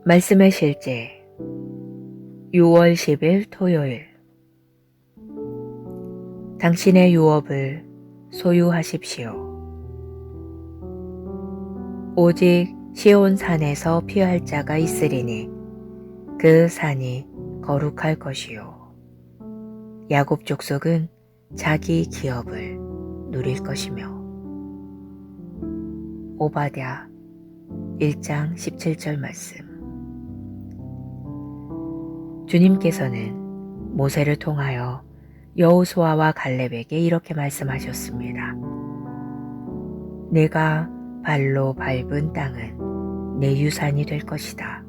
말씀의 실제 6월 10일 토요일. 당신의 유업을 소유하십시오. 오직 시온 산에서 피할 자가 있으리니 그 산이 거룩할 것이요 야곱 족속은 자기 기업을 누릴 것이며. 오바댜 1장 17절 말씀. 주님께서는 모세를 통하여 여호수아와 갈렙에게 이렇게 말씀하셨습니다. 내가 발로 밟은 땅은 내 유산이 될 것이다.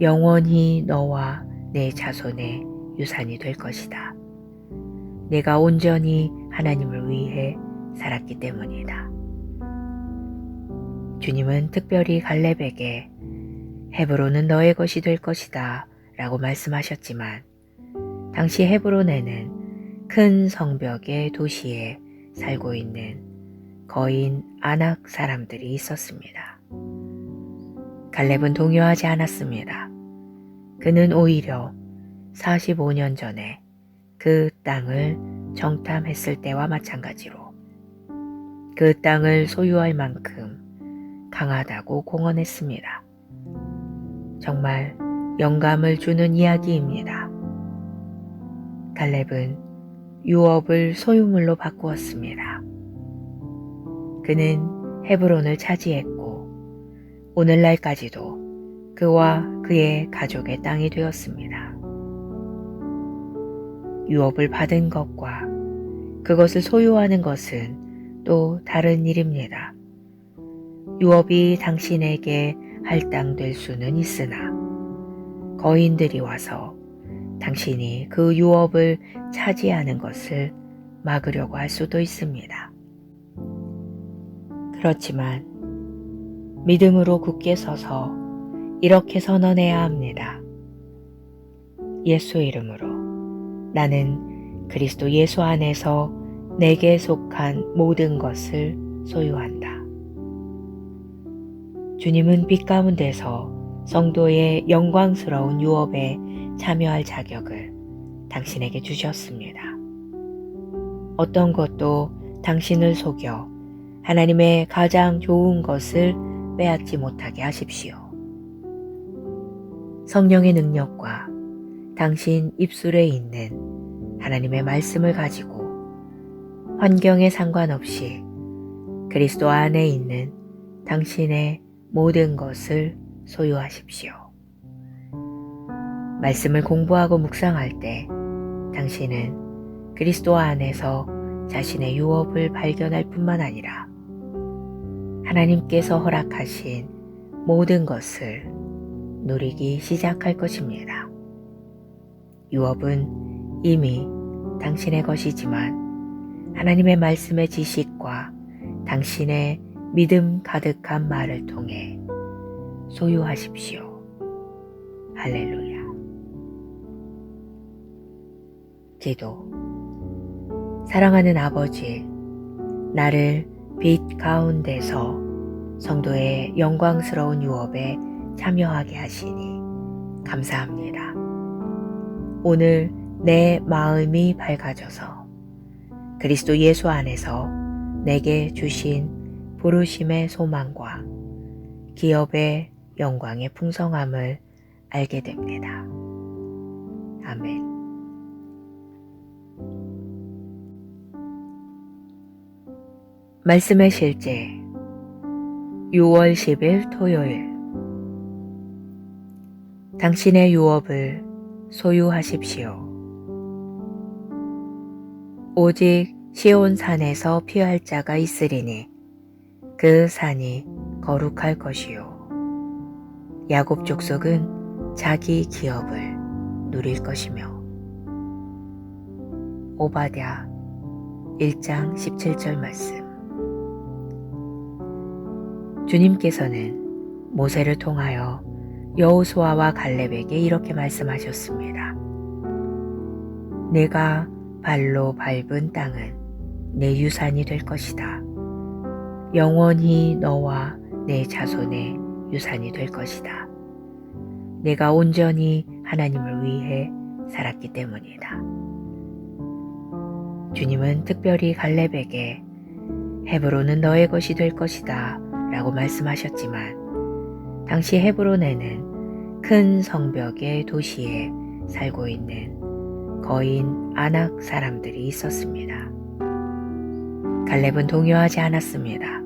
영원히 너와 내 자손의 유산이 될 것이다. 내가 온전히 하나님을 위해 살았기 때문이다. 주님은 특별히 갈렙에게 헤브론은 너의 것이 될 것이다 라고 말씀하셨지만, 당시 헤브론에는 큰 성벽의 도시에 살고 있는 거인 아낙 사람들이 있었습니다. 갈렙은 동요하지 않았습니다. 그는 오히려 45년 전에 그 땅을 정탐했을 때와 마찬가지로 그 땅을 소유할 만큼 강하다고 공언했습니다. 정말 영감을 주는 이야기입니다. 갈렙은 유업을 소유물로 바꾸었습니다. 그는 헤브론을 차지했고 오늘날까지도 그와 그의 가족의 땅이 되었습니다. 유업을 받은 것과 그것을 소유하는 것은 또 다른 일입니다. 유업이 당신에게 할당될 수는 있으나 거인들이 와서 당신이 그 유업을 차지하는 것을 막으려고 할 수도 있습니다. 그렇지만 믿음으로 굳게 서서 이렇게 선언해야 합니다. 예수 이름으로 나는 그리스도 예수 안에서 내게 속한 모든 것을 소유한다. 주님은 빛 가운데서 성도의 영광스러운 유업에 참여할 자격을 당신에게 주셨습니다. 어떤 것도 당신을 속여 하나님의 가장 좋은 것을 빼앗지 못하게 하십시오. 성령의 능력과 당신 입술에 있는 하나님의 말씀을 가지고 환경에 상관없이 그리스도 안에 있는 당신의 모든 것을 소유하십시오. 말씀을 공부하고 묵상할 때 당신은 그리스도 안에서 자신의 유업을 발견할 뿐만 아니라 하나님께서 허락하신 모든 것을 누리기 시작할 것입니다. 유업은 이미 당신의 것이지만 하나님의 말씀의 지식과 당신의 믿음 가득한 말을 통해 소유하십시오. 할렐루야. 기도. 사랑하는 아버지, 나를 빛 가운데서 성도의 영광스러운 유업에 참여하게 하시니 감사합니다. 오늘 내 마음이 밝아져서 그리스도 예수 안에서 내게 주신 부르심의 소망과 기업의 영광의 풍성함을 알게 됩니다. 아멘. 말씀의 실제 6월 10일 토요일. 당신의 유업을 소유하십시오. 오직 시온 산에서 피할 자가 있으리니 그 산이 거룩할 것이요 야곱 족속은 자기 기업을 누릴 것이며. 오바댜 1장 17절 말씀. 주님께서는 모세를 통하여 여호수아와 갈렙에게 이렇게 말씀하셨습니다. 내가 발로 밟은 땅은 내 유산이 될 것이다. 영원히 너와 내 자손의 유산이 될 것이다. 내가 온전히 하나님을 위해 살았기 때문이다. 주님은 특별히 갈렙에게 헤브론은 너의 것이 될 것이다 라고 말씀하셨지만 당시 헤브론에는 큰 성벽의 도시에 살고 있는 거인 아낙 사람들이 있었습니다. 갈렙은 동요하지 않았습니다.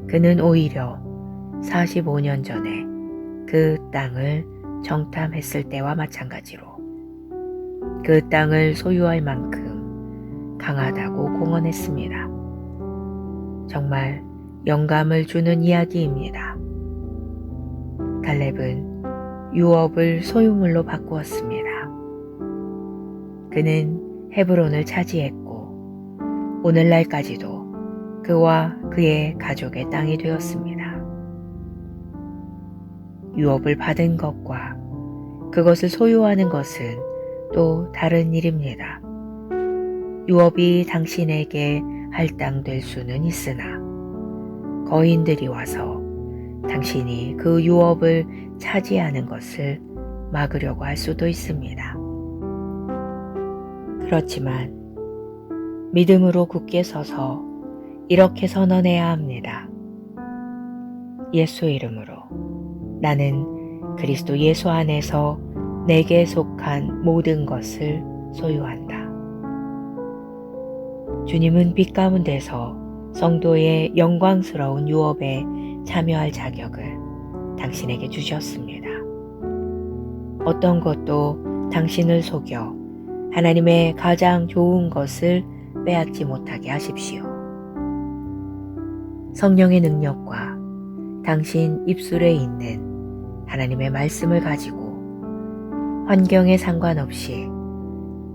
그는 오히려 45년 전에 그 땅을 정탐했을 때와 마찬가지로 그 땅을 소유할 만큼 강하다고 공언했습니다. 정말 영감을 주는 이야기입니다. 갈렙은 유업을 소유물로 바꾸었습니다. 그는 헤브론을 차지했고 오늘날까지도 그와 그의 가족의 땅이 되었습니다. 유업을 받은 것과 그것을 소유하는 것은 또 다른 일입니다. 유업이 당신에게 할당될 수는 있으나 거인들이 와서 당신이 그 유업을 차지하는 것을 막으려고 할 수도 있습니다. 그렇지만 믿음으로 굳게 서서 이렇게 선언해야 합니다. 예수 이름으로 나는 그리스도 예수 안에서 내게 속한 모든 것을 소유한다. 주님은 빛 가운데서 성도의 영광스러운 유업에 참여할 자격을 당신에게 주셨습니다. 어떤 것도 당신을 속여 하나님의 가장 좋은 것을 빼앗지 못하게 하십시오. 성령의 능력과 당신 입술에 있는 하나님의 말씀을 가지고 환경에 상관없이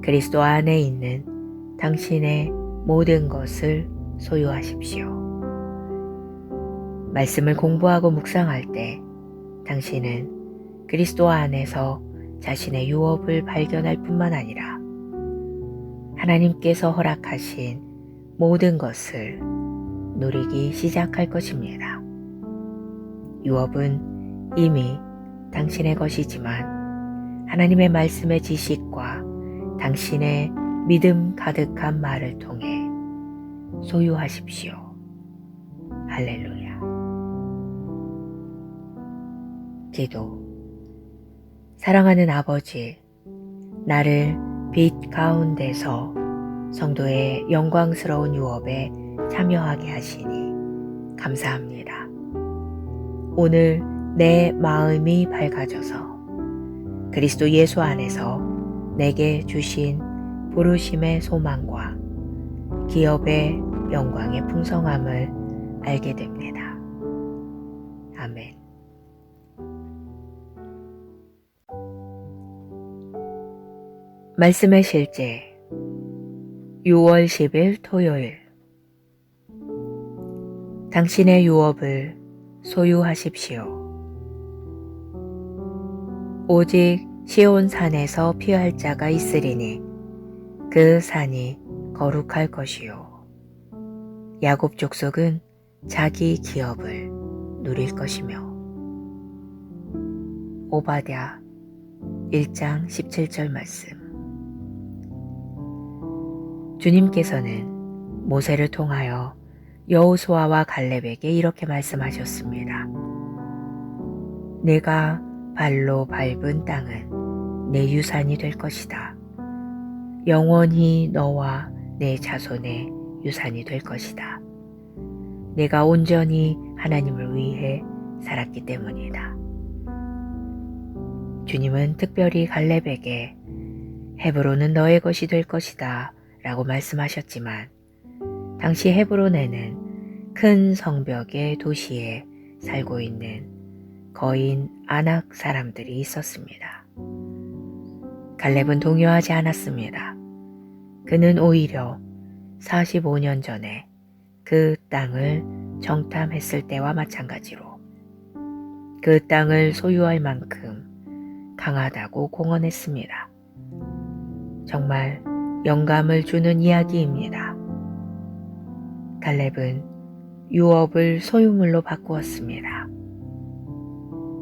그리스도 안에 있는 당신의 모든 것을 소유하십시오. 말씀을 공부하고 묵상할 때 당신은 그리스도 안에서 자신의 유업을 발견할 뿐만 아니라 하나님께서 허락하신 모든 것을 누리기 시작할 것입니다. 유업은 이미 당신의 것이지만 하나님의 말씀의 지식과 당신의 믿음 가득한 말을 통해 소유하십시오. 할렐루야. 기도. 사랑하는 아버지, 나를 빛 가운데서 성도의 영광스러운 유업에 참여하게 하시니 감사합니다. 오늘 내 마음이 밝아져서 그리스도 예수 안에서 내게 주신 부르심의 소망과 기업의 영광의 풍성함을 알게 됩니다. 아멘. 말씀의 실제 6월 10일 토요일. 당신의 유업을 소유하십시오. 오직 시온 산에서 피할 자가 있으리니 그 산이 거룩할 것이요 야곱 족속은 자기 기업을 누릴 것이며. 오바댜 1장 17절 말씀. 주님께서는 모세를 통하여 여호수아와 갈렙에게 이렇게 말씀하셨습니다. 내가 발로 밟은 땅은 내 유산이 될 것이다. 영원히 너와 내 자손의 유산이 될 것이다. 내가 온전히 하나님을 위해 살았기 때문이다. 주님은 특별히 갈렙에게 헤브론은 너의 것이 될 것이다 라고 말씀하셨지만 당시 헤브론에는 큰 성벽의 도시에 살고 있는 거인 아낙 사람들이 있었습니다. 갈렙은 동요하지 않았습니다. 그는 오히려 45년 전에 그 땅을 정탐했을 때와 마찬가지로 그 땅을 소유할 만큼 강하다고 공언했습니다. 정말 영감을 주는 이야기입니다. 갈렙은 유업을 소유물로 바꾸었습니다.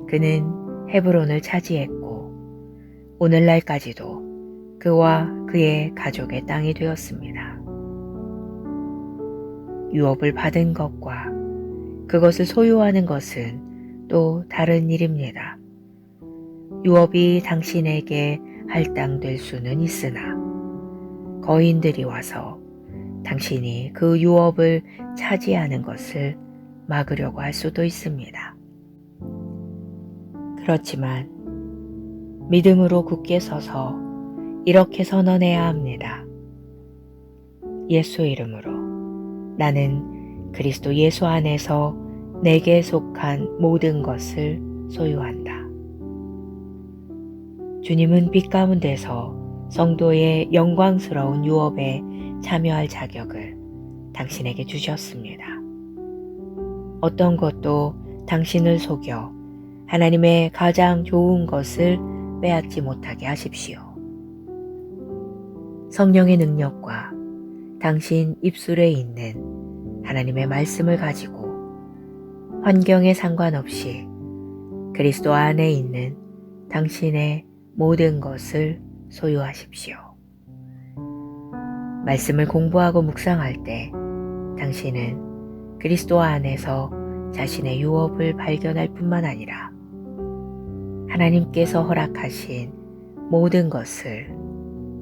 그는 헤브론을 차지했고 오늘날까지도 그와 그의 가족의 땅이 되었습니다. 유업을 받은 것과 그것을 소유하는 것은 또 다른 일입니다. 유업이 당신에게 할당될 수는 있으나 거인들이 와서 당신이 그 유업을 차지하는 것을 막으려고 할 수도 있습니다. 그렇지만 믿음으로 굳게 서서 이렇게 선언해야 합니다. 예수 이름으로 나는 그리스도 예수 안에서 내게 속한 모든 것을 소유한다. 주님은 빛 가운데서 성도의 영광스러운 유업에 참여할 자격을 당신에게 주셨습니다. 어떤 것도 당신을 속여 하나님의 가장 좋은 것을 빼앗지 못하게 하십시오. 성령의 능력과 당신 입술에 있는 하나님의 말씀을 가지고 환경에 상관없이 그리스도 안에 있는 당신의 모든 것을 소유하십시오. 말씀을 공부하고 묵상할 때 당신은 그리스도 안에서 자신의 유업을 발견할 뿐만 아니라 하나님께서 허락하신 모든 것을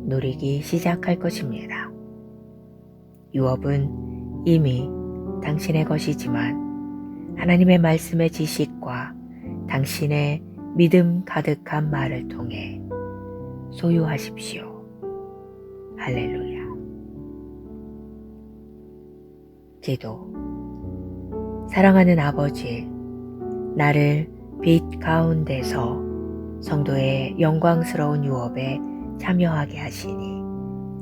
누리기 시작할 것입니다. 유업은 이미 당신의 것이지만 하나님의 말씀의 지식과 당신의 믿음 가득한 말을 통해 소유하십시오. 할렐루야. 기도. 사랑하는 아버지, 나를 빛 가운데서 성도의 영광스러운 유업에 참여하게 하시니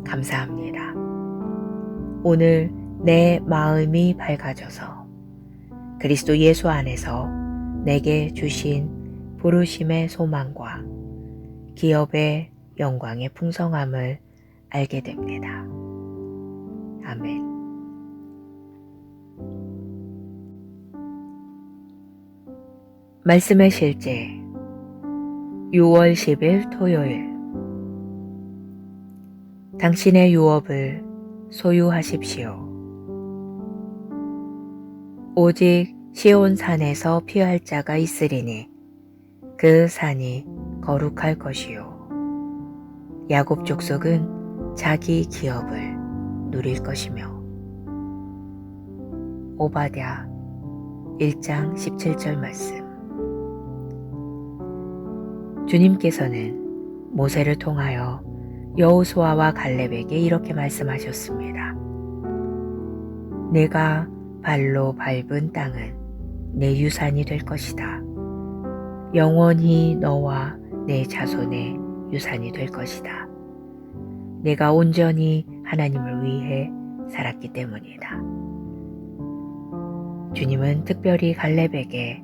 감사합니다. 오늘 내 마음이 밝아져서 그리스도 예수 안에서 내게 주신 부르심의 소망과 기업의 영광의 풍성함을 알게 됩니다. 아멘. 말씀의 실제 6월 10일 토요일. 당신의 유업을 소유하십시오. 오직 시온 산에서 피할 자가 있으리니 그 산이 거룩할 것이요 야곱 족속은 자기 기업을 누릴 것이며. 오바댜 1장 17절 말씀. 주님께서는 모세를 통하여 여호수아와 갈렙에게 이렇게 말씀하셨습니다. 내가 발로 밟은 땅은 내 유산이 될 것이다. 영원히 너와 내 자손의 유산이 될 것이다. 내가 온전히 하나님을 위해 살았기 때문이다. 주님은 특별히 갈렙에게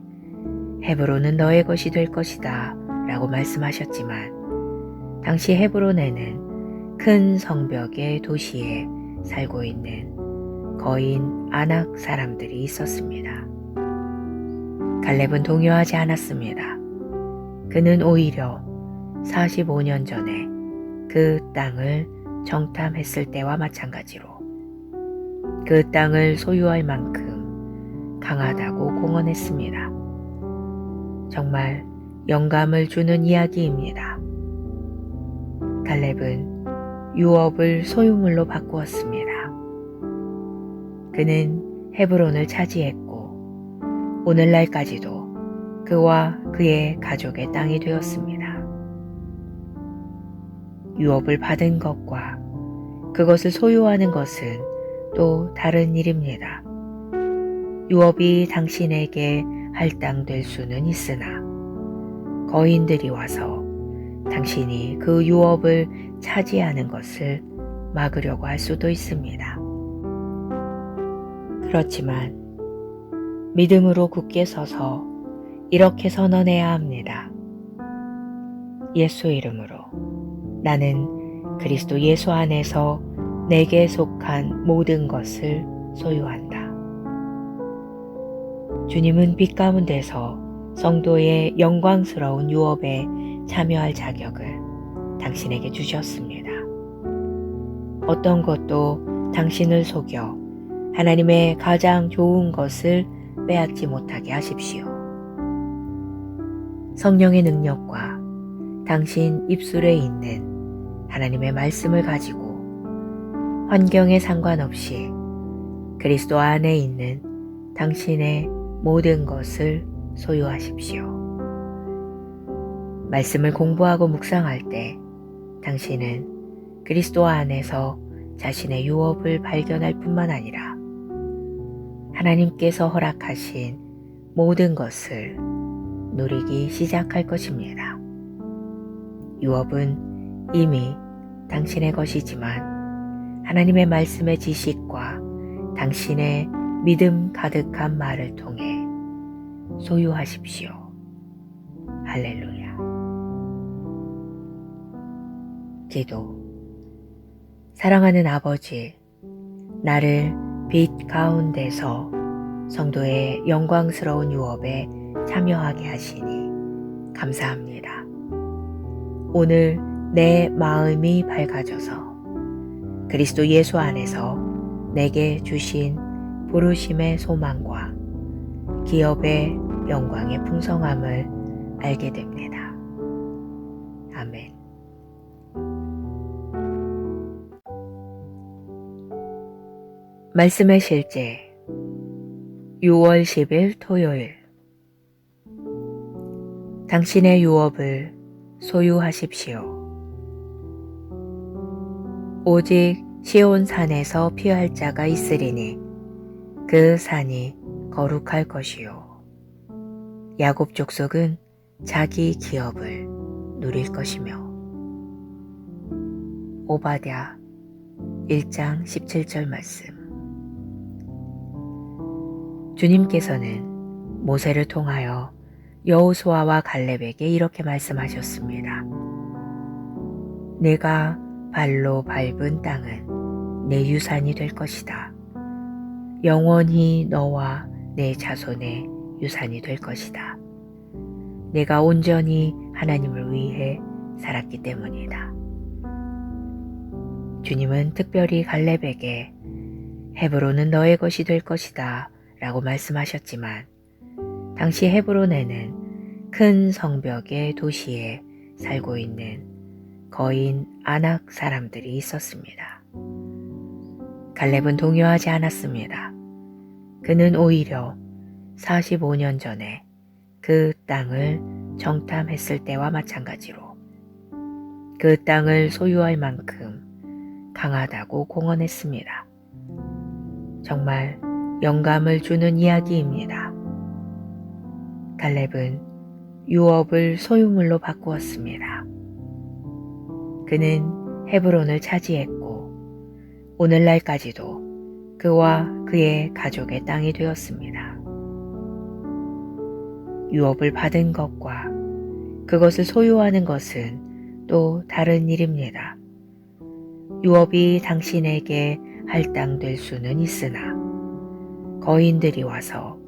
헤브론은 너의 것이 될 것이다 라고 말씀하셨지만 당시 헤브론에는 큰 성벽의 도시에 살고 있는 거인 아낙 사람들이 있었습니다. 갈렙은 동요하지 않았습니다. 그는 오히려 45년 전에 그 땅을 정탐했을 때와 마찬가지로 그 땅을 소유할 만큼 강하다고 공언했습니다. 정말 영감을 주는 이야기입니다. 갈렙은 유업을 소유물로 바꾸었습니다. 그는 헤브론을 차지했고 오늘날까지도 그와 그의 가족의 땅이 되었습니다. 유업을 받은 것과 그것을 소유하는 것은 또 다른 일입니다. 유업이 당신에게 할당될 수는 있으나 거인들이 와서 당신이 그 유업을 차지하는 것을 막으려고 할 수도 있습니다. 그렇지만 믿음으로 굳게 서서 이렇게 선언해야 합니다. 예수 이름으로 나는 그리스도 예수 안에서 내게 속한 모든 것을 소유한다. 주님은 빛 가운데서 성도의 영광스러운 유업에 참여할 자격을 당신에게 주셨습니다. 어떤 것도 당신을 속여 하나님의 가장 좋은 것을 빼앗지 못하게 하십시오. 성령의 능력과 당신 입술에 있는 하나님의 말씀을 가지고 환경에 상관없이 그리스도 안에 있는 당신의 모든 것을 소유하십시오. 말씀을 공부하고 묵상할 때 당신은 그리스도 안에서 자신의 유업을 발견할 뿐만 아니라 하나님께서 허락하신 모든 것을 누리기 시작할 것입니다. 유업은 이미 당신의 것이지만 하나님의 말씀의 지식과 당신의 믿음 가득한 말을 통해 소유하십시오. 할렐루야. 기도. 사랑하는 아버지, 나를 빛 가운데서 성도의 영광스러운 유업에 참여하게 하시니 감사합니다. 오늘 내 마음이 밝아져서 그리스도 예수 안에서 내게 주신 부르심의 소망과 기업의 영광의 풍성함을 알게 됩니다. 아멘. 말씀의 실제 6월 10일 토요일. 당신의 유업을 소유하십시오. 오직 시온 산에서 피할 자가 있으리니 그 산이 거룩할 것이요 야곱 족속은 자기 기업을 누릴 것이며. 오바댜 1장 17절 말씀. 주님께서는 모세를 통하여 여호수아와 갈렙에게 이렇게 말씀하셨습니다. 내가 발로 밟은 땅은 내 유산이 될 것이다. 영원히 너와 내 자손의 유산이 될 것이다. 내가 온전히 하나님을 위해 살았기 때문이다. 주님은 특별히 갈렙에게 헤브론은 너의 것이 될 것이다 라고 말씀하셨지만 당시 헤브론에는 큰 성벽의 도시에 살고 있는 거인 아낙 사람들이 있었습니다. 갈렙은 동요하지 않았습니다. 그는 오히려 45년 전에 그 땅을 정탐했을 때와 마찬가지로 그 땅을 소유할 만큼 강하다고 공언했습니다. 정말 영감을 주는 이야기입니다. 갈렙은 유업을 소유물로 바꾸었습니다. 그는 헤브론을 차지했고 오늘날까지도 그와 그의 가족의 땅이 되었습니다. 유업을 받은 것과 그것을 소유하는 것은 또 다른 일입니다. 유업이 당신에게 할당될 수는 있으나 거인들이 와서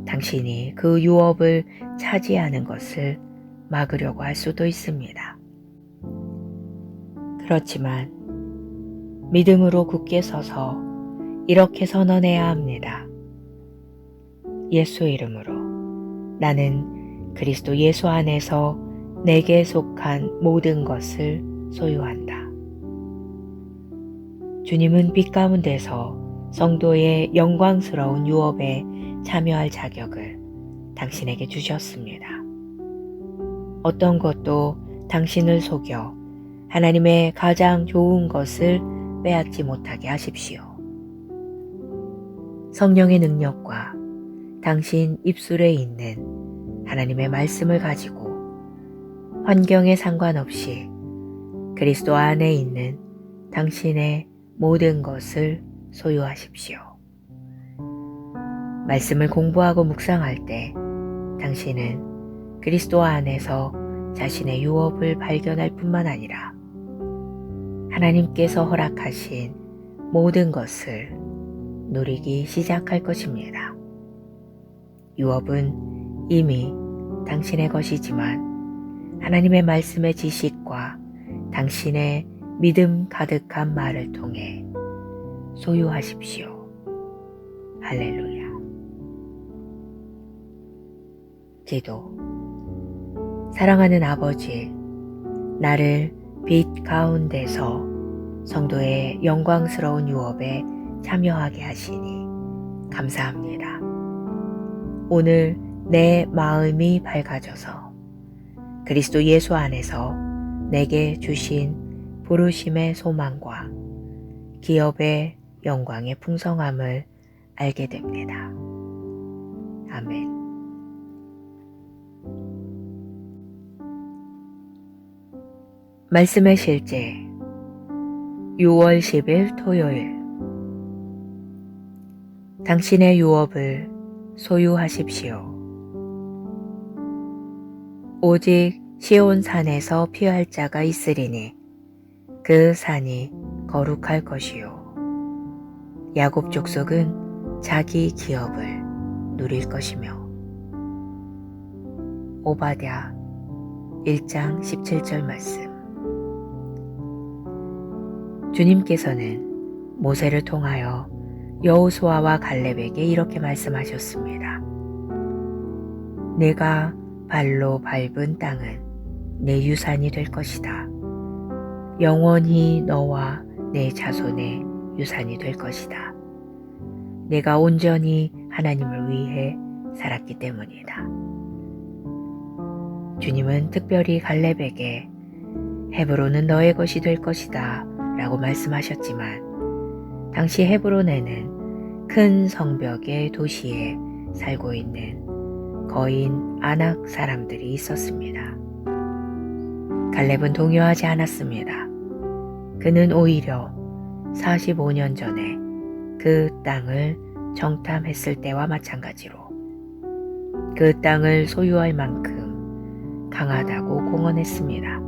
당신이 그 유업을 차지하는 것을 막으려고 할 수도 있습니다. 그렇지만 믿음으로 굳게 서서 이렇게 선언해야 합니다. 예수 이름으로 나는 그리스도 예수 안에서 내게 속한 모든 것을 소유한다. 주님은 빛 가운데서 성도의 영광스러운 유업에 참여할 자격을 당신에게 주셨습니다. 어떤 것도 당신을 속여 하나님의 가장 좋은 것을 빼앗지 못하게 하십시오. 성령의 능력과 당신 입술에 있는 하나님의 말씀을 가지고 환경에 상관없이 그리스도 안에 있는 당신의 모든 것을 소유하십시오. 말씀을 공부하고 묵상할 때 당신은 그리스도 안에서 자신의 유업을 발견할 뿐만 아니라 하나님께서 허락하신 모든 것을 누리기 시작할 것입니다. 유업은 이미 당신의 것이지만 하나님의 말씀의 지식과 당신의 믿음 가득한 말을 통해 소유하십시오. 할렐루야. 기도. 사랑하는 아버지, 나를 빛 가운데서 성도의 영광스러운 유업에 참여하게 하시니 감사합니다. 오늘 내 마음이 밝아져서 그리스도 예수 안에서 내게 주신 부르심의 소망과 기업의 영광의 풍성함을 알게 됩니다. 아멘. 말씀의 실제 6월 10일 토요일. 당신의 유업을 소유하십시오. 오직 시온 산에서 피할 자가 있으리니 그 산이 거룩할 것이요. 야곱 족속은 자기 기업을 누릴 것이며. 오바댜 1장 17절 말씀. 주님께서는 모세를 통하여 여호수아와 갈렙에게 이렇게 말씀하셨습니다. 내가 발로 밟은 땅은 내 유산이 될 것이다. 영원히 너와 내 자손의 유산이 될 것이다. 내가 온전히 하나님을 위해 살았기 때문이다. 주님은 특별히 갈렙에게 헤브론은 너의 것이 될 것이다 라고 말씀하셨지만 당시 헤브론에는 큰 성벽의 도시에 살고 있는 거인 아낙 사람들이 있었습니다. 갈렙은 동요하지 않았습니다. 그는 오히려 45년 전에 그 땅을 정탐했을 때와 마찬가지로 그 땅을 소유할 만큼 강하다고 공언했습니다.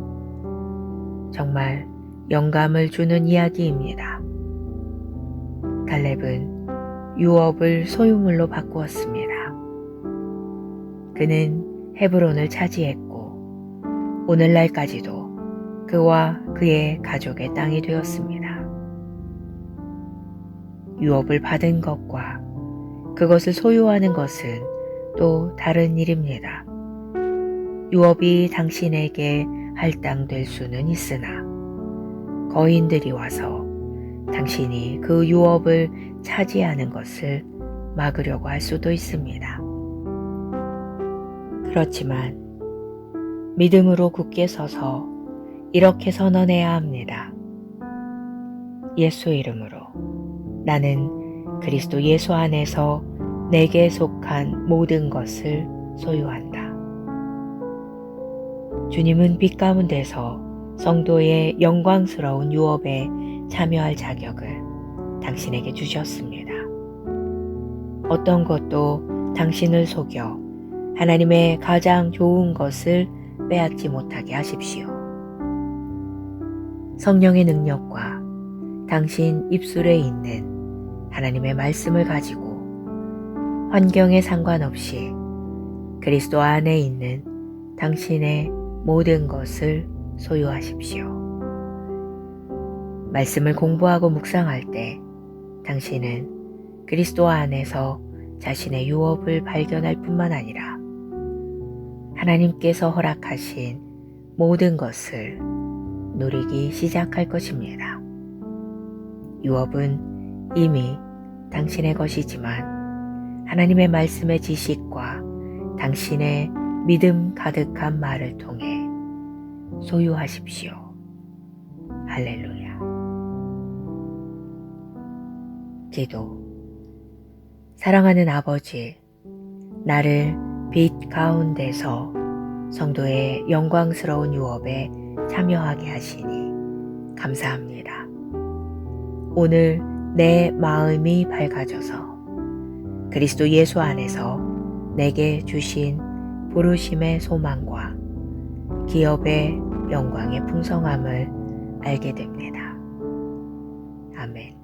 정말 영감을 주는 이야기입니다. 갈렙은 유업을 소유물로 바꾸었습니다. 그는 헤브론을 차지했고 오늘날까지도 그와 그의 가족의 땅이 되었습니다. 유업을 받은 것과 그것을 소유하는 것은 또 다른 일입니다. 유업이 당신에게 할당될 수는 있으나 거인들이 와서 당신이 그 유업을 차지하는 것을 막으려고 할 수도 있습니다. 그렇지만 믿음으로 굳게 서서 이렇게 선언해야 합니다. 예수 이름으로 나는 그리스도 예수 안에서 내게 속한 모든 것을 소유한다. 주님은 빛 가운데서 성도의 영광스러운 유업에 참여할 자격을 당신에게 주셨습니다. 어떤 것도 당신을 속여 하나님의 가장 좋은 것을 빼앗지 못하게 하십시오. 성령의 능력과 당신 입술에 있는 하나님의 말씀을 가지고 환경에 상관없이 그리스도 안에 있는 당신의 모든 것을 소유하십시오. 말씀을 공부하고 묵상할 때 당신은 그리스도 안에서 자신의 유업을 발견할 뿐만 아니라 하나님께서 허락하신 모든 것을 누리기 시작할 것입니다. 유업은 이미 당신의 것이지만 하나님의 말씀의 지식과 당신의 믿음 가득한 말을 통해 소유하십시오. 할렐루야. 기도. 사랑하는 아버지, 나를 빛 가운데서 성도의 영광스러운 유업에 참여하게 하시니 감사합니다. 오늘 내 마음이 밝아져서 그리스도 예수 안에서 내게 주신 부르심의 소망과 기업의 영광의 풍성함을 알게 됩니다. 아멘.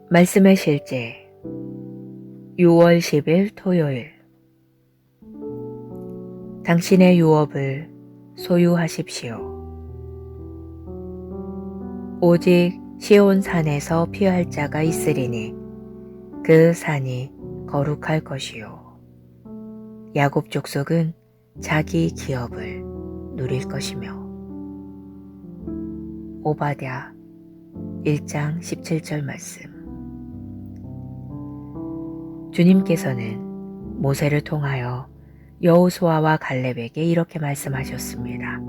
말씀의 실제 6월 10일 토요일. 당신의 유업을 소유하십시오. 오직 시온 산에서 피할 자가 있으리니 그 산이 거룩할 것이요. 야곱 족속은 자기 기업을 누릴 것이며. 오바댜 1장 17절 말씀. 주님께서는 모세를 통하여 여호수아와 갈렙에게 이렇게 말씀하셨습니다.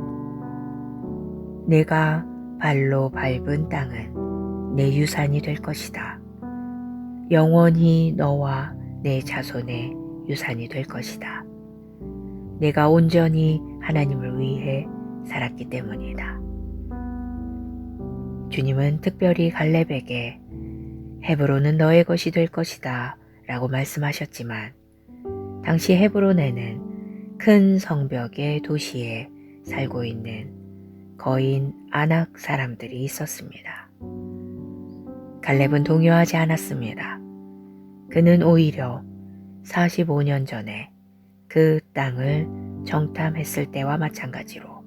내가 발로 밟은 땅은 내 유산이 될 것이다. 영원히 너와 내 자손의 유산이 될 것이다. 내가 온전히 하나님을 위해 살았기 때문이다. 주님은 특별히 갈렙에게 헤브론은 너의 것이 될 것이다 라고 말씀하셨지만 당시 헤브론에는 큰 성벽의 도시에 살고 있는 거인 아낙 사람들이 있었습니다. 갈렙은 동요하지 않았습니다. 그는 오히려 45년 전에 그 땅을 정탐했을 때와 마찬가지로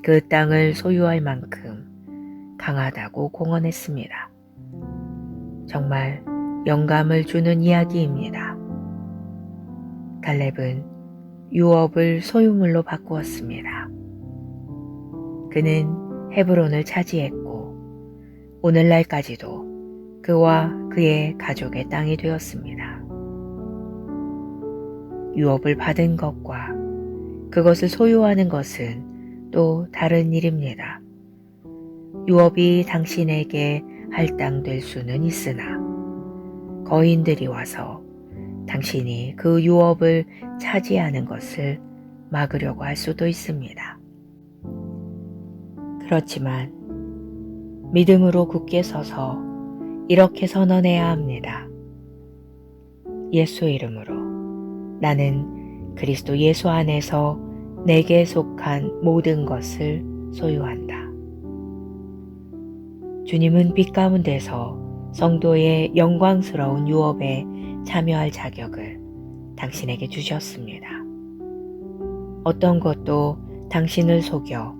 그 땅을 소유할 만큼 강하다고 공언했습니다. 정말 영감을 주는 이야기입니다. 갈렙은 유업을 소유물로 바꾸었습니다. 그는 헤브론을 차지했고 오늘날까지도 그와 그의 가족의 땅이 되었습니다. 유업을 받은 것과 그것을 소유하는 것은 또 다른 일입니다. 유업이 당신에게 할당될 수는 있으나 거인들이 와서 당신이 그 유업을 차지하는 것을 막으려고 할 수도 있습니다. 그렇지만 믿음으로 굳게 서서 이렇게 선언해야 합니다. 예수 이름으로 나는 그리스도 예수 안에서 내게 속한 모든 것을 소유한다. 주님은 빛 가운데서 성도의 영광스러운 유업에 참여할 자격을 당신에게 주셨습니다. 어떤 것도 당신을 속여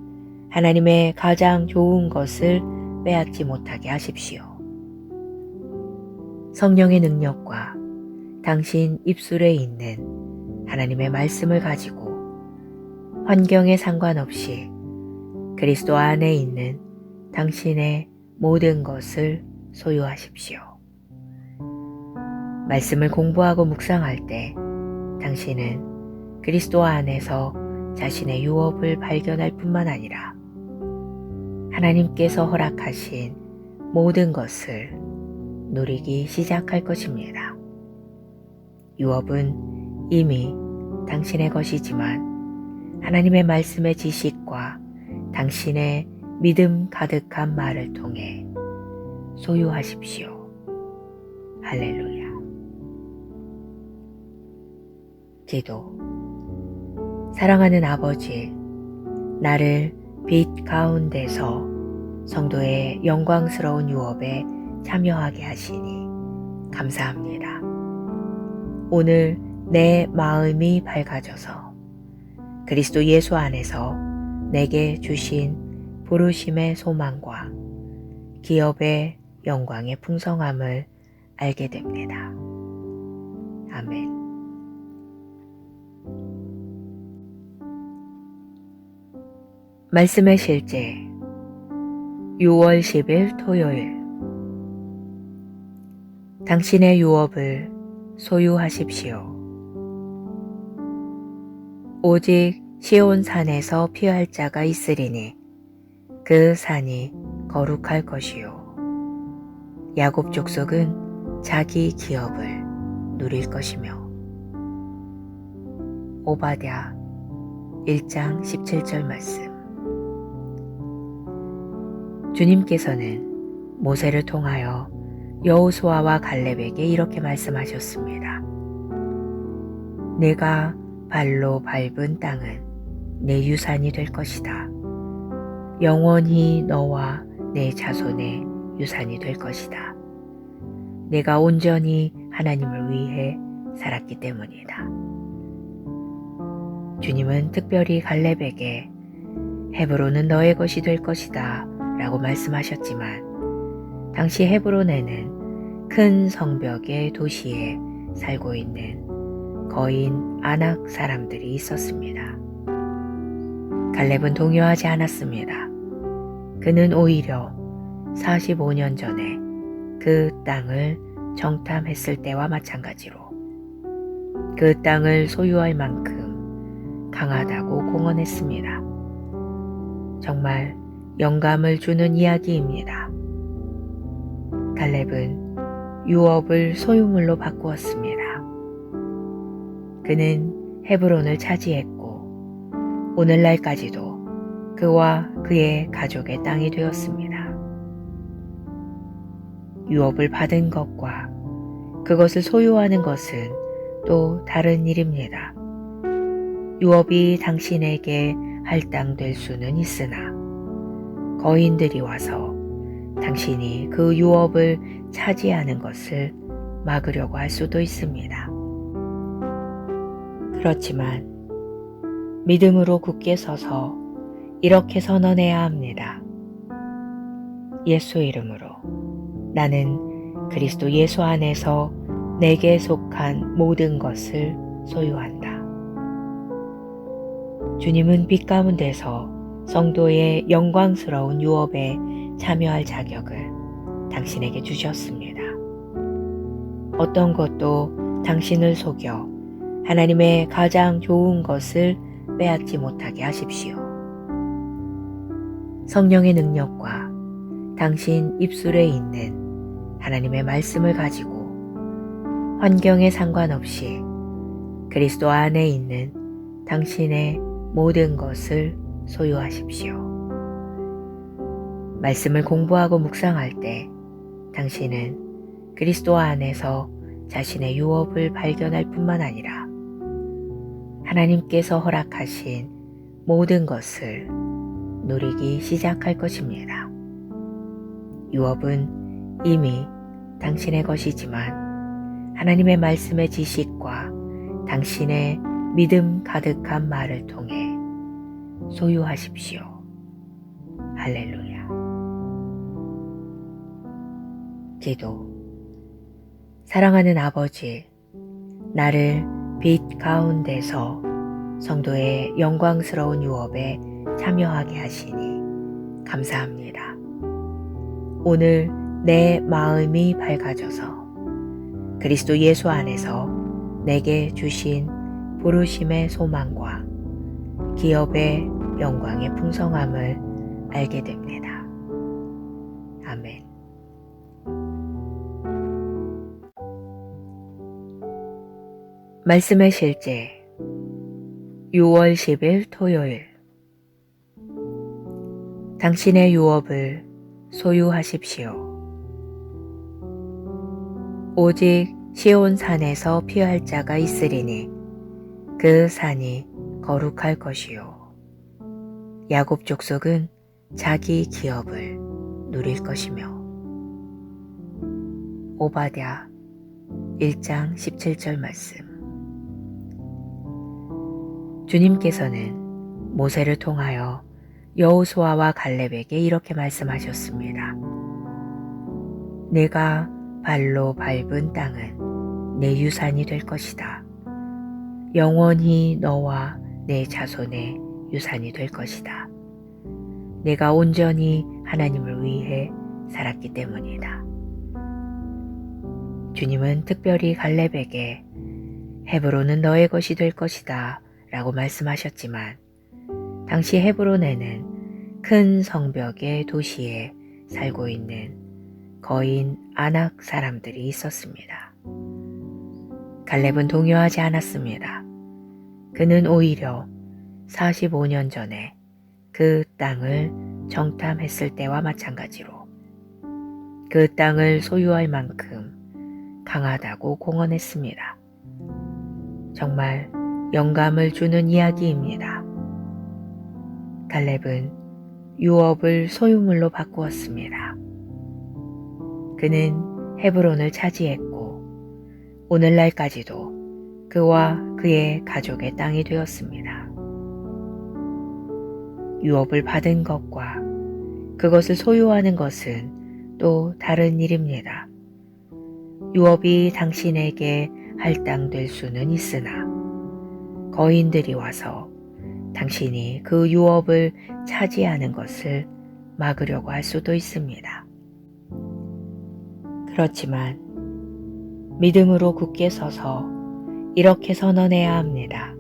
하나님의 가장 좋은 것을 빼앗지 못하게 하십시오. 성령의 능력과 당신 입술에 있는 하나님의 말씀을 가지고 환경에 상관없이 그리스도 안에 있는 당신의 모든 것을 소유하십시오. 말씀을 공부하고 묵상할 때 당신은 그리스도 안에서 자신의 유업을 발견할 뿐만 아니라 하나님께서 허락하신 모든 것을 누리기 시작할 것입니다. 유업은 이미 당신의 것이지만 하나님의 말씀의 지식과 당신의 믿음 가득한 말을 통해 소유하십시오. 할렐루야. 기도. 사랑하는 아버지, 나를 빛 가운데서 성도의 영광스러운 유업에 참여하게 하시니 감사합니다. 오늘 내 마음이 밝아져서 그리스도 예수 안에서 내게 주신 부르심의 소망과 기업의 영광의 풍성함을 알게 됩니다. 아멘. 말씀의 실제 6월 10일 토요일. 당신의 유업을 소유하십시오. 오직 시온 산에서 피할 자가 있으리니 그 산이 거룩할 것이요. 야곱 족속은 자기 기업을 누릴 것이며. 오바댜 1장 17절 말씀. 주님께서는 모세를 통하여 여호수아와 갈렙에게 이렇게 말씀하셨습니다. 내가 발로 밟은 땅은 내 유산이 될 것이다. 영원히 너와 내 자손의 유산이 될 것이다. 내가 온전히 하나님을 위해 살았기 때문이다. 주님은 특별히 갈렙에게 헤브론은 너의 것이 될 것이다 라고 말씀하셨지만 당시 헤브론에는 큰 성벽의 도시에 살고 있는 거인 아낙 사람들이 있었습니다. 갈렙은 동요하지 않았습니다. 그는 오히려 45년 전에 그 땅을 정탐했을 때와 마찬가지로 그 땅을 소유할 만큼 강하다고 공언했습니다. 정말 영감을 주는 이야기입니다. 갈렙은 유업을 소유물로 바꾸었습니다. 그는 헤브론을 차지했고 오늘날까지도 그와 그의 가족의 땅이 되었습니다. 유업을 받은 것과 그것을 소유하는 것은 또 다른 일입니다. 유업이 당신에게 할당될 수는 있으나 거인들이 와서 당신이 그 유업을 차지하는 것을 막으려고 할 수도 있습니다. 그렇지만 믿음으로 굳게 서서 이렇게 선언해야 합니다. 예수 이름으로 나는 그리스도 예수 안에서 내게 속한 모든 것을 소유한다. 주님은 빛 가운데서 성도의 영광스러운 유업에 참여할 자격을 당신에게 주셨습니다. 어떤 것도 당신을 속여 하나님의 가장 좋은 것을 빼앗지 못하게 하십시오. 성령의 능력과 당신 입술에 있는 하나님의 말씀을 가지고 환경에 상관없이 그리스도 안에 있는 당신의 모든 것을 소유하십시오. 말씀을 공부하고 묵상할 때 당신은 그리스도 안에서 자신의 유업을 발견할 뿐만 아니라 하나님께서 허락하신 모든 것을 누리기 시작할 것입니다. 유업은 이미 당신의 것이지만 하나님의 말씀의 지식과 당신의 믿음 가득한 말을 통해 소유하십시오. 할렐루야. 기도. 사랑하는 아버지, 나를 빛 가운데서 성도의 영광스러운 유업에 참여하게 하시니 감사합니다. 오늘 내 마음이 밝아져서 그리스도 예수 안에서 내게 주신 부르심의 소망과 기업의 영광의 풍성함을 알게 됩니다. 아멘. 말씀의 실제 6월 10일 토요일. 당신의 유업을 소유하십시오. 오직 시온 산에서 피할 자가 있으리니 그 산이 거룩할 것이요 야곱 족속은 자기 기업을 누릴 것이며. 오바댜 1장 17절 말씀. 주님께서는 모세를 통하여 여호수아와 갈렙에게 이렇게 말씀하셨습니다. 내가 발로 밟은 땅은 내 유산이 될 것이다. 영원히 너와 내 자손의 유산이 될 것이다. 내가 온전히 하나님을 위해 살았기 때문이다. 주님은 특별히 갈렙에게 헤브론은 너의 것이 될 것이다 라고 말씀하셨지만 당시 헤브론에는 큰 성벽의 도시에 살고 있는 거인 아낙 사람들이 있었습니다. 갈렙은 동요하지 않았습니다. 그는 오히려 45년 전에 그 땅을 정탐했을 때와 마찬가지로 그 땅을 소유할 만큼 강하다고 공언했습니다. 정말 영감을 주는 이야기입니다. 갈렙은 유업을 소유물로 바꾸었습니다. 그는 헤브론을 차지했고 오늘날까지도 그와 그의 가족의 땅이 되었습니다. 유업을 받은 것과 그것을 소유하는 것은 또 다른 일입니다. 유업이 당신에게 할당될 수는 있으나 거인들이 와서 당신이 그 유업을 차지하는 것을 막으려고 할 수도 있습니다. 그렇지만 믿음으로 굳게 서서 이렇게 선언해야 합니다.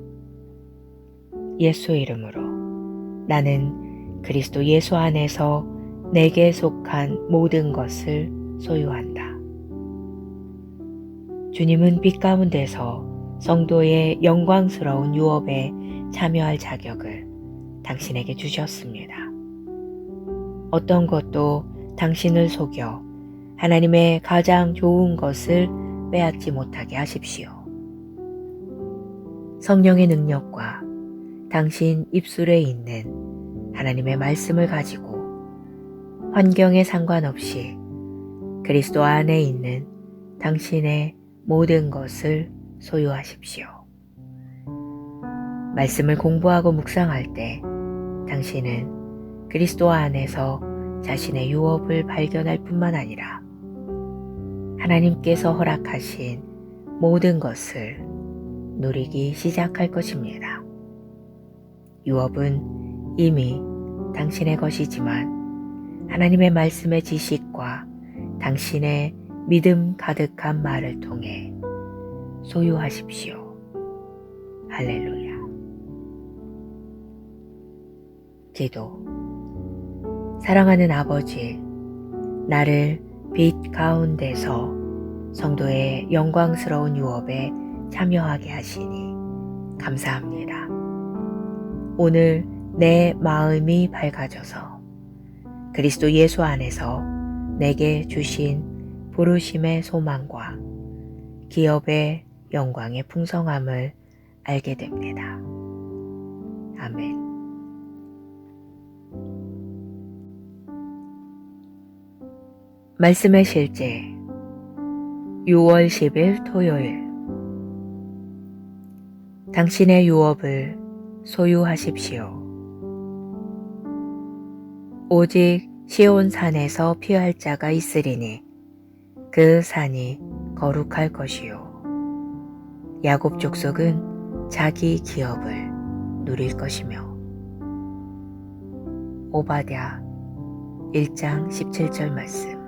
예수 이름으로 나는 그리스도 예수 안에서 내게 속한 모든 것을 소유한다. 주님은 빛 가운데서 성도의 영광스러운 유업에 참여할 자격을 당신에게 주셨습니다. 어떤 것도 당신을 속여 하나님의 가장 좋은 것을 빼앗지 못하게 하십시오. 성령의 능력과 당신 입술에 있는 하나님의 말씀을 가지고 환경에 상관없이 그리스도 안에 있는 당신의 모든 것을 소유하십시오. 말씀을 공부하고 묵상할 때 당신은 그리스도 안에서 자신의 유업을 발견할 뿐만 아니라 하나님께서 허락하신 모든 것을 누리기 시작할 것입니다. 유업은 이미 당신의 것이지만 하나님의 말씀의 지식과 당신의 믿음 가득한 말을 통해 소유하십시오. 할렐루야. 기도. 사랑하는 아버지, 나를 빛 가운데서 성도의 영광스러운 유업에 참여하게 하시니 감사합니다. 오늘 내 마음이 밝아져서 그리스도 예수 안에서 내게 주신 부르심의 소망과 기업의 영광의 풍성함을 알게 됩니다. 아멘. 말씀의 실제 6월 10일 토요일. 당신의 유업을 소유하십시오. 오직 시온 산에서 피할 자가 있으리니 그 산이 거룩할 것이요 야곱 족속은 자기 기업을 누릴 것이며. 오바댜 1장 17절 말씀.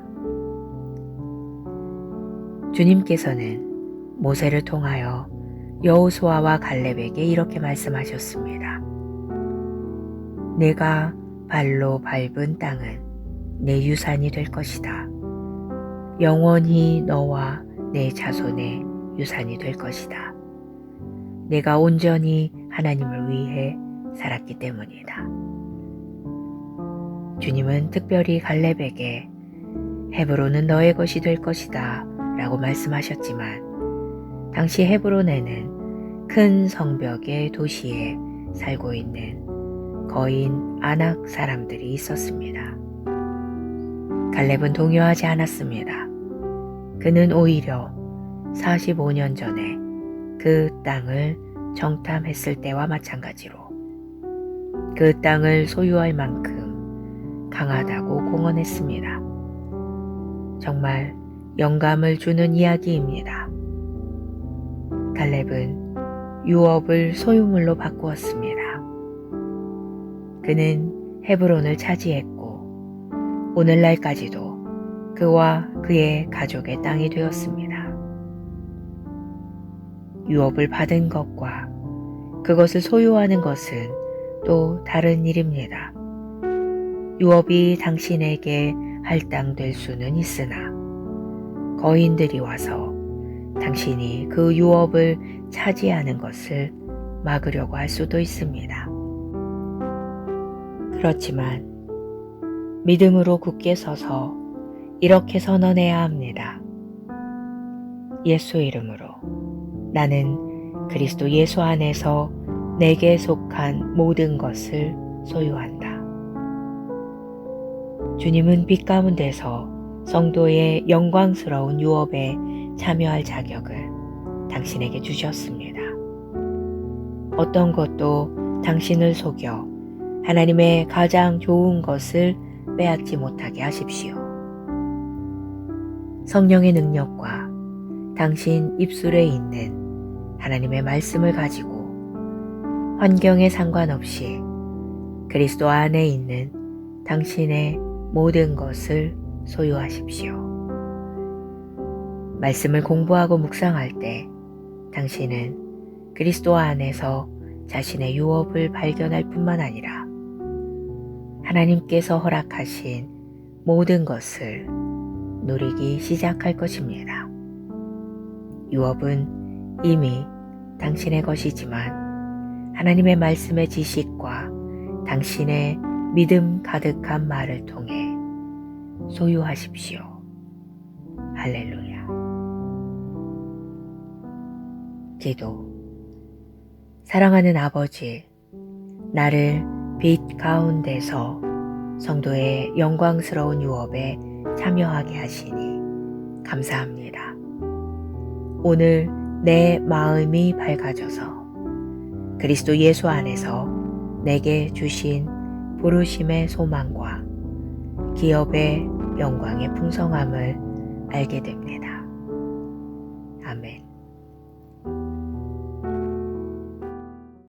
주님께서는 모세를 통하여 여호수아와 갈렙에게 이렇게 말씀하셨습니다. 내가 발로 밟은 땅은 내 유산이 될 것이다. 영원히 너와 내 자손의 유산이 될 것이다. 내가 온전히 하나님을 위해 살았기 때문이다. 주님은 특별히 갈렙에게 헤브론은 너의 것이 될 것이다 라고 말씀하셨지만 당시 헤브론에는 큰 성벽의 도시에 살고 있는 거인 아낙 사람들이 있었습니다. 갈렙은 동요하지 않았습니다. 그는 오히려 45년 전에 그 땅을 정탐했을 때와 마찬가지로 그 땅을 소유할 만큼 강하다고 공언했습니다. 정말 영감을 주는 이야기입니다. 갈렙은 유업을 소유물로 바꾸었습니다. 그는 헤브론을 차지했고 오늘날까지도 그와 그의 가족의 땅이 되었습니다. 유업을 받은 것과 그것을 소유하는 것은 또 다른 일입니다. 유업이 당신에게 할당될 수는 있으나 거인들이 와서 당신이 그 유업을 차지하는 것을 막으려고 할 수도 있습니다. 그렇지만 믿음으로 굳게 서서 이렇게 선언해야 합니다. 예수 이름으로 나는 그리스도 예수 안에서 내게 속한 모든 것을 소유한다. 주님은 빛 가운데서 성도의 영광스러운 유업에 참여할 자격을 당신에게 주셨습니다. 어떤 것도 당신을 속여 하나님의 가장 좋은 것을 빼앗지 못하게 하십시오. 성령의 능력과 당신 입술에 있는 하나님의 말씀을 가지고 환경에 상관없이 그리스도 안에 있는 당신의 모든 것을 소유하십시오. 말씀을 공부하고 묵상할 때 당신은 그리스도 안에서 자신의 유업을 발견할 뿐만 아니라 하나님께서 허락하신 모든 것을 누리기 시작할 것입니다. 유업은 이미 당신의 것이지만 하나님의 말씀의 지식과 당신의 믿음 가득한 말을 통해 소유하십시오. 할렐루야. 기도. 사랑하는 아버지, 나를 빛 가운데서 성도의 영광스러운 유업에 참여하게 하시니 감사합니다. 오늘 내 마음이 밝아져서 그리스도 예수 안에서 내게 주신 부르심의 소망과 기업의 영광의 풍성함을 알게 됩니다. 아멘.